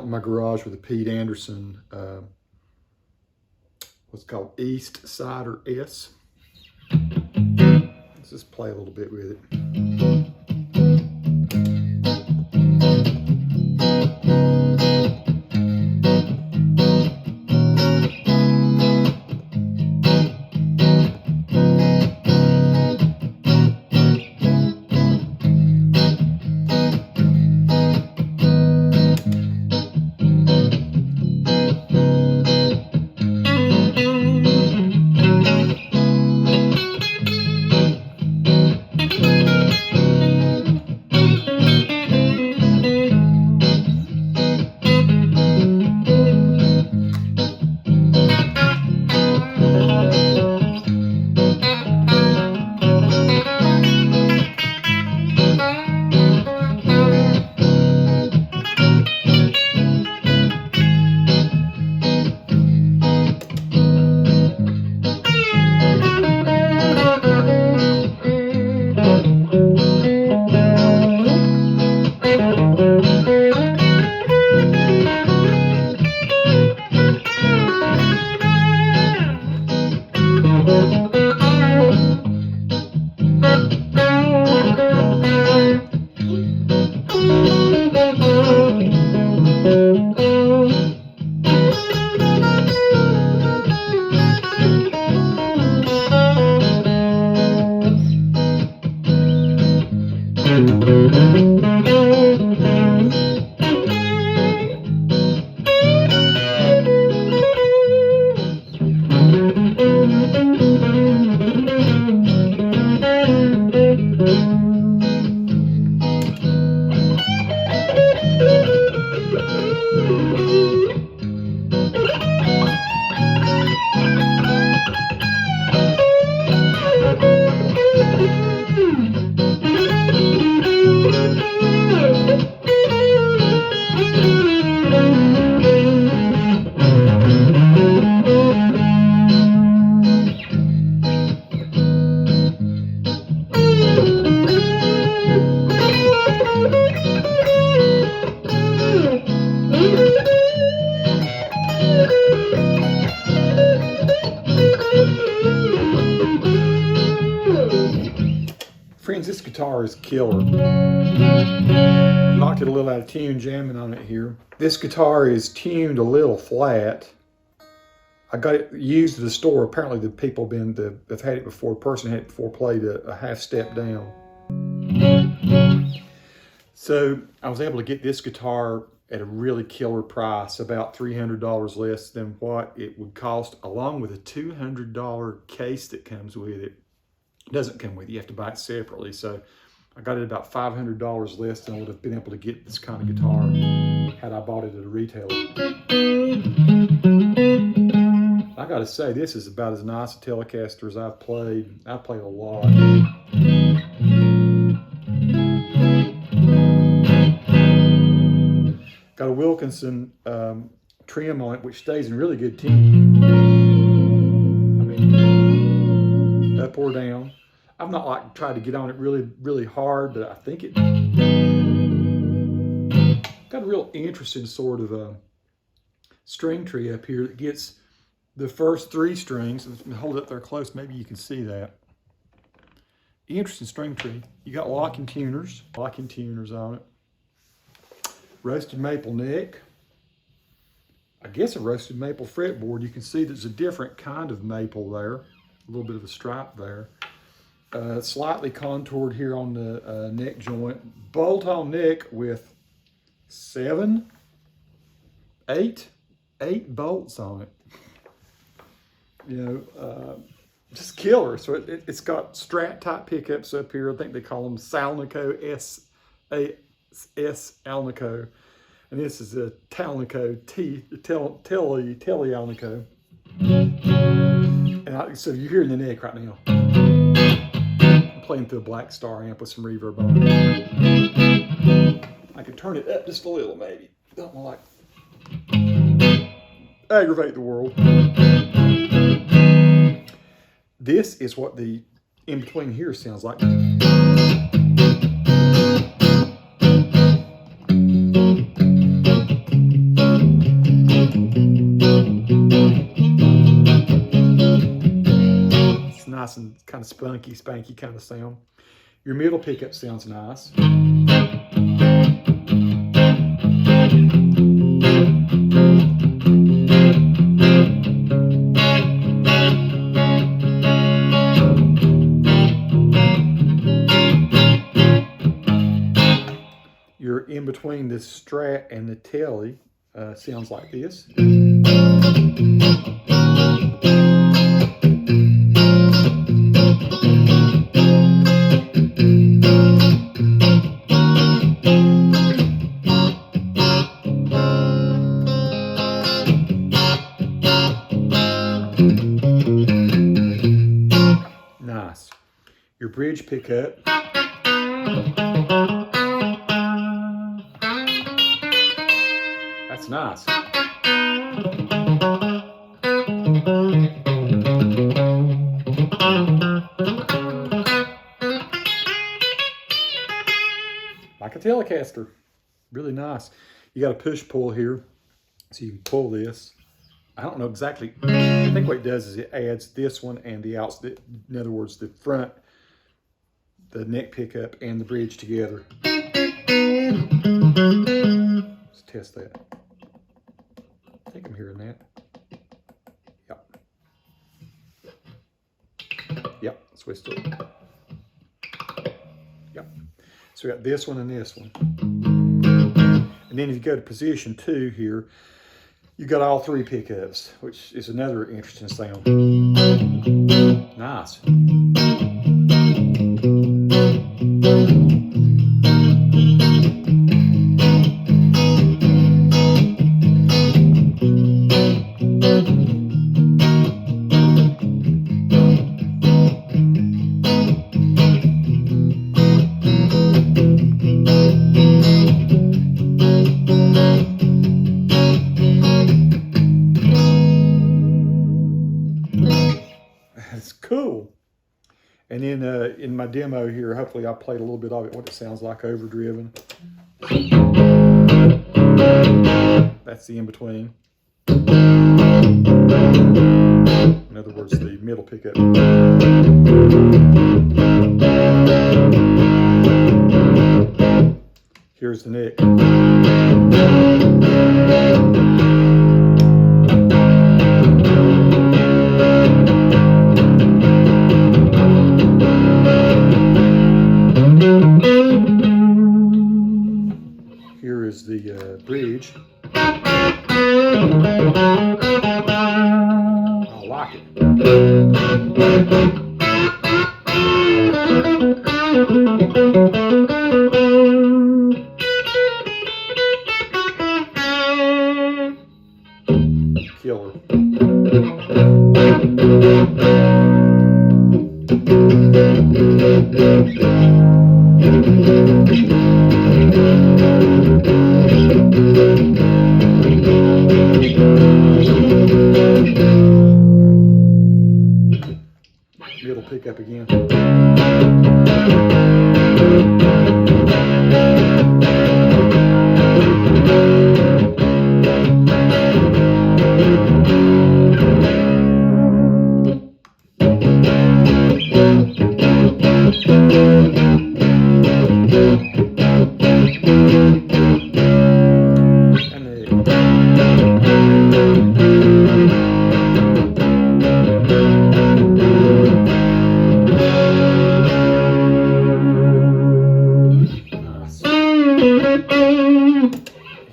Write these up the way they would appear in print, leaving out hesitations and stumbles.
in my garage with a Pete Anderson, what's called Eastsider S. Let's just play a little bit with it. Friends, this guitar is killer. Knocked it a little out of tune jamming on it here. This guitar is tuned a little flat. I got it used at the store. Apparently the people have had it before. The person had it before played a half step down. So I was able to get this guitar at a really killer price, about $300 less than what it would cost, along with a $200 case that comes with it. It doesn't come with it, you have to buy it separately. So I got it about $500 less than I would have been able to get this kind of guitar had I bought it at a retailer. I gotta say, this is about as nice a Telecaster as I've played. I've played a lot. Got a Wilkinson Trem on it, which stays in really good tune. I mean, up or down. I've not like tried to get on it really hard, but I think it got a real interesting sort of string tree up here that gets the first 3 strings. Hold it up there close, maybe you can see that. Interesting string tree. You got locking tuners on it. Roasted maple neck. I guess a roasted maple fretboard. You can see there's a different kind of maple there. A little bit of a stripe there. Slightly contoured here on the neck joint. Bolt-on neck with 8 bolts on it. You know, just killer. So it's got strat-type pickups up here. I think they call them Salnico S Alnico. And this is a Talnico Alnico. And so you're hearing the neck right now. I'm playing through a Blackstar amp with some reverb on it. I could turn it up just a little, maybe. Don't want to like aggravate the world. This is what the in between here sounds like. nice and kind of spunky, spanky kind of sound. Your middle pickup sounds nice. Your in between the Strat and the Tele sounds like this. Nice. Your bridge pickup. That's nice. Like a Telecaster. Really nice. You got a push pull here, so you can pull this. I don't know exactly. I think what it does is it adds this one and the outside. In other words, the front, the neck pickup, and the bridge together. Let's test that. I think I'm hearing that. Yep. Yep, switched it. Yep. So we got this one and this one. And then if you go to position 2 here, you got all 3 pickups, which is another interesting sound. Nice. That's cool. And then in my demo here, hopefully I played a little bit of it, what it sounds like overdriven. That's the in-between. In other words, the middle pickup. Here's the neck. Here is the bridge. I like it. Killer. Middle pickup again.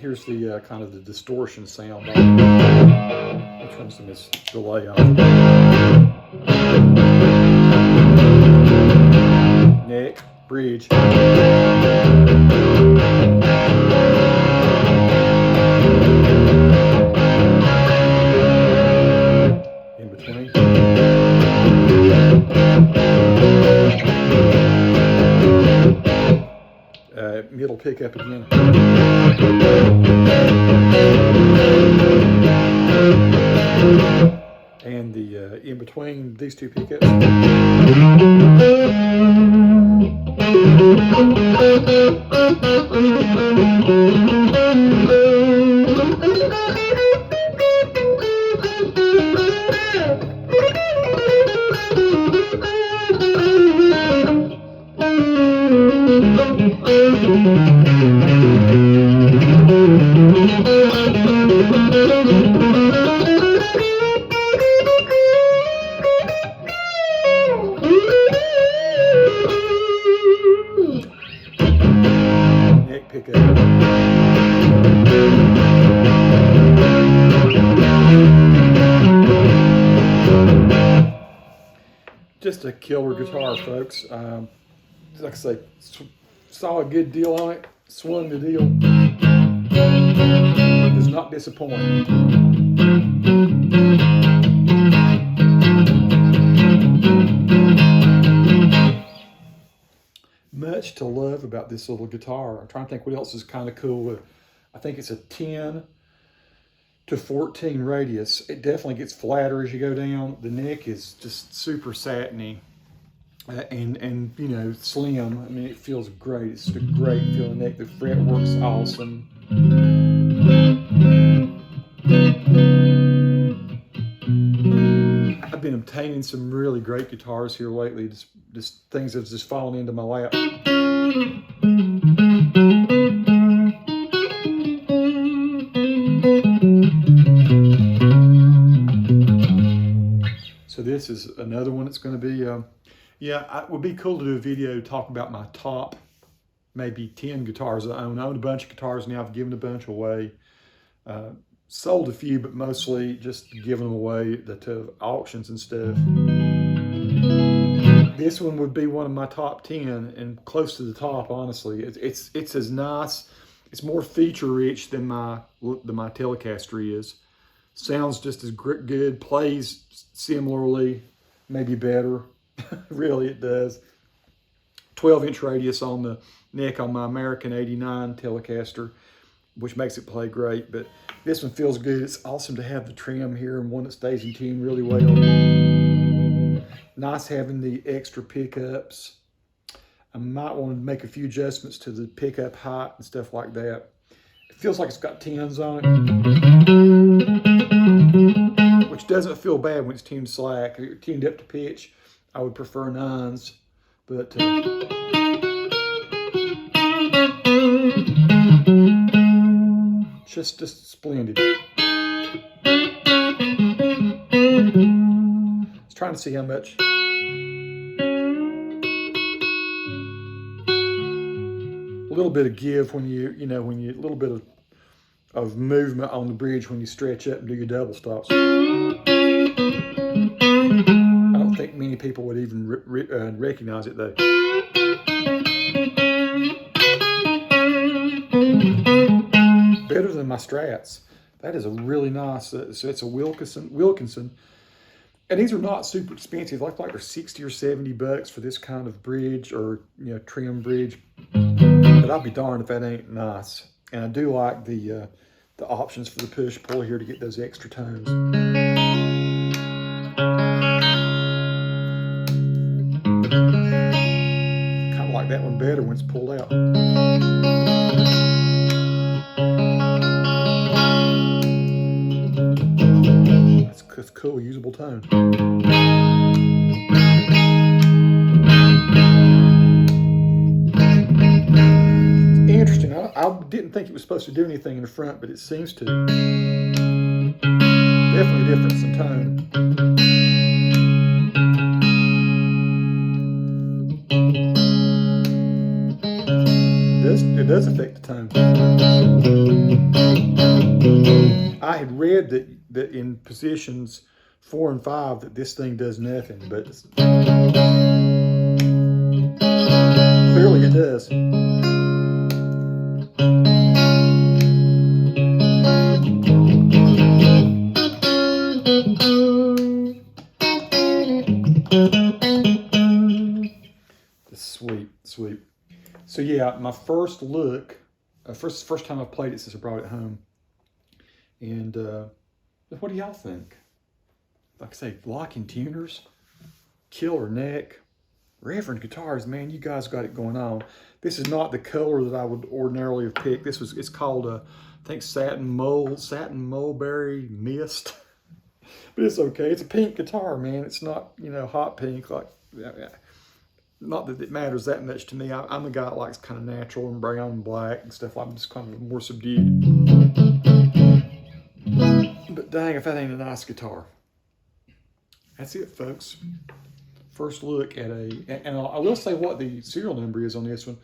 Here's the kind of the distortion sound. I'll turn some of this delay off. Neck, bridge. In between. Middle pickup again. And the in between these 2 pickups. Neck pickup. Just a killer guitar, folks. Like I say, saw a good deal on it, swung the deal. Does not disappoint. Much to love about this little guitar. I'm trying to think what else is kind of cool. I think it's a 10 to 14 radius. It definitely gets flatter as you go down. The neck is just super satiny and you know, slim. I mean, it feels great. It's just a great feeling neck. The fretwork's awesome. I've been obtaining some really great guitars here lately. Just things that have just fallen into my lap. So this is another one that's going to be, yeah, it would be cool to do a video to talk about my top maybe 10 guitars I own. I own a bunch of guitars now. I've given a bunch away. Sold a few, but mostly just giving them away to auctions and stuff. This one would be one of my top 10 and close to the top, honestly. It's as nice. It's more feature rich than my Telecaster is. Sounds just as good, plays similarly, maybe better. Really, it does. 12-inch radius on the neck on my American 89 Telecaster, which makes it play great. But this one feels good. It's awesome to have the Trem here and one that stays in tune really well. Nice having the extra pickups. I might want to make a few adjustments to the pickup height and stuff like that. It feels like it's got 10s on it, which doesn't feel bad when it's tuned slack. If you're tuned up to pitch, I would prefer 9s, but just splendid. I was trying to see how much. A little bit of give when you a little bit of movement on the bridge when you stretch up and do your double stops. I don't think many people would even recognize it though. Better than my Strats. That is a really nice, so it's a Wilkinson. And these are not super expensive. I like they're 60 or 70 bucks for this kind of bridge or, Trem bridge. But I'll be darned if that ain't nice. And I do like the options for the push-pull here to get those extra tones. Kind of like that one better when it's pulled out. That's cool, usable tone. Interesting. I didn't think it was supposed to do anything in the front, but it seems to. Definitely a difference in tone. It does affect the tone. I had read that in positions 4 and 5 that this thing does nothing, but clearly it does. Sweet. So yeah, my first look, first time I've played it since I brought it home. And what do y'all think? Like I say, locking tuners, killer neck, Reverend guitars, man, you guys got it going on. This is not the color that I would ordinarily have picked. It's called I think satin mulberry mist. But it's okay. It's a pink guitar, man. It's not, hot pink like not that it matters that much to me. I'm a guy that likes kind of natural and brown and black and stuff. I'm just kind of more subdued. But dang, if that ain't a nice guitar. That's it, folks. First look at and I will say what the serial number is on this one.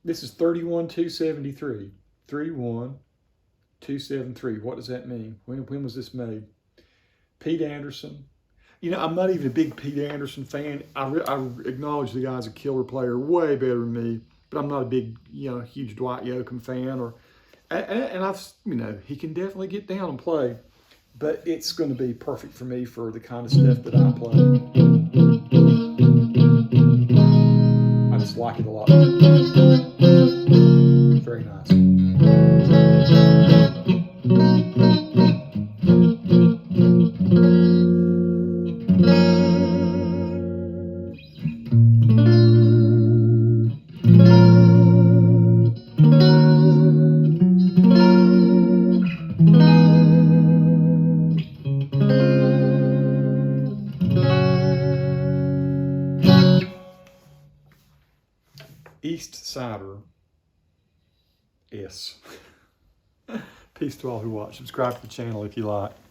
This is 31273. 31273. What does that mean? When was this made? Pete Anderson. You know, I'm not even a big Pete Anderson fan. I acknowledge the guy's a killer player, way better than me. But I'm not a big, huge Dwight Yoakam fan. And I've, he can definitely get down and play. But it's going to be perfect for me for the kind of stuff that I play. I just like it a lot. Very nice. Eastsider S. Peace to all who watch. Subscribe to the channel if you like.